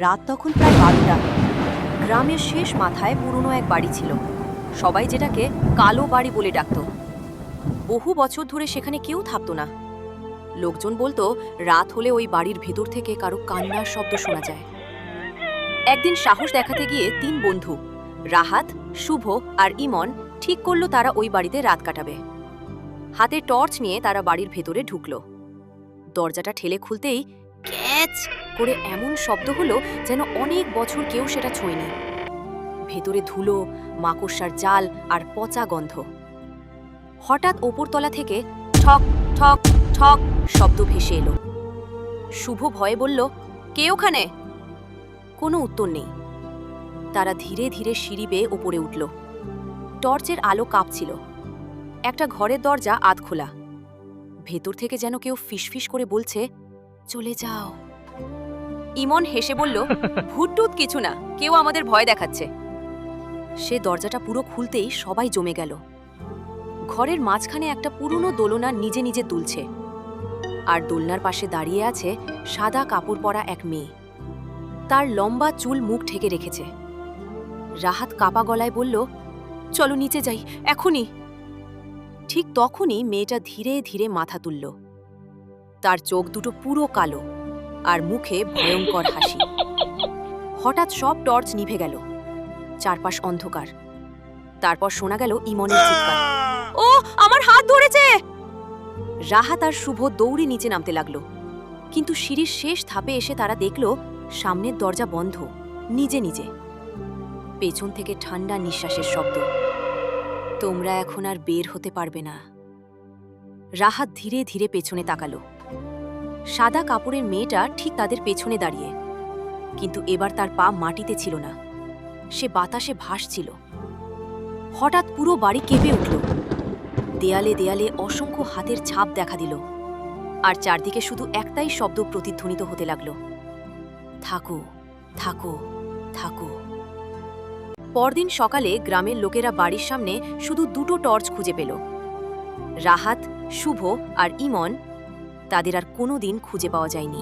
রাত তখন প্রায় 12টা। গ্রামের শেষ মাথায় পুরনো এক বাড়ি ছিল, সবাই যেটাকে কালো বাড়ি বলে ডাকত। বহু বছর ধরে সেখানে কেউ থাকতো না। লোকজন বলতো রাত হলে ওই বাড়ির ভেতর থেকে কারো কান্নার শব্দ শোনা যায়। একদিন সাহস দেখাতে গিয়ে 3 বন্ধু রাহাত, শুভ আর ইমন ঠিক করলো তারা ওই বাড়িতে রাত কাটাবে। হাতে টর্চ নিয়ে তারা বাড়ির ভেতরে ঢুকলো। দরজাটা ঠেলে খুলতেই ক্যাচ করে এমন শব্দ হলো যেন অনেক বছর কেউ সেটা ছোঁয়নি। ভেতরে ধুলো, মাকড়সার জাল আর পচা গন্ধ। হঠাৎ ওপরতলা থেকে ঠক ঠক ঠক শব্দ ভেসে এলো। শুভ ভয়ে বলল, কে ওখানে? কোনো উত্তর নেই। তারা ধীরে ধীরে সিঁড়ি বেয়ে ওপরে উঠল। টর্চের আলো কাঁপছিল। একটা ঘরের দরজা আধ খোলা। ভেতর থেকে যেন কেউ ফিসফিস করে বলছে, চলে যাও। ইমন হেসে বলল, ভূতটুত কিছু না, কেউ আমাদের ভয় দেখাচ্ছে। সে দরজাটা পুরো খুলতেই সবাই জমে গেল। ঘরের মাঝখানে একটা পুরনো দোলনা নিজে নিজে দুলছে, আর দোলনার পাশে দাঁড়িয়ে আছে সাদা কাপড় পরা এক মেয়ে। তার লম্বা চুল মুখ ঢেকে রেখেছে। রাহাত কাপা গলায় বলল, চলো নিচে যাই এখনই। ঠিক তখনই মেয়েটা ধীরে ধীরে মাথা তুলল। তার চোখ দুটো পুরো কালো আর মুখে ভয়ঙ্কর হাসি। হঠাৎ সব টর্চ নিভে গেল। চারপাশ অন্ধকার। তারপর শোনা গেল ইমনের চিৎকার, ও আমার হাত ধরেছে! রাহাত আর শুভ দৌড়ে নিচে নামতে লাগলো, কিন্তু সিঁড়ির শেষ ধাপে এসে তারা দেখল সামনের দরজা বন্ধ নিজে নিজে। পেছন থেকে ঠান্ডা নিঃশ্বাসের শব্দ, তোমরা এখন আর বের হতে পারবে না। রাহাত ধীরে ধীরে পেছনে তাকালো। সাদা কাপড়ের মেয়েটা ঠিক তাদের পেছনে দাঁড়িয়ে, কিন্তু এবার তার পা মাটিতে ছিল না, সে বাতাসে ভাসছিল। হঠাৎ পুরো বাড়ি কেঁপে উঠল। দেয়ালে দেয়ালে অসংখ্য হাতের ছাপ দেখা দিল, আর চারদিকে শুধু একটাই শব্দ প্রতিধ্বনিত হতে লাগল, থাকো থাকো থাকো। পরদিন সকালে গ্রামের লোকেরা বাড়ির সামনে শুধু 2টো টর্চ খুঁজে পেল। রাহাত, শুভ আর ইমন। তাদের আর কোনোদিন খুঁজে পাওয়া যায়নি।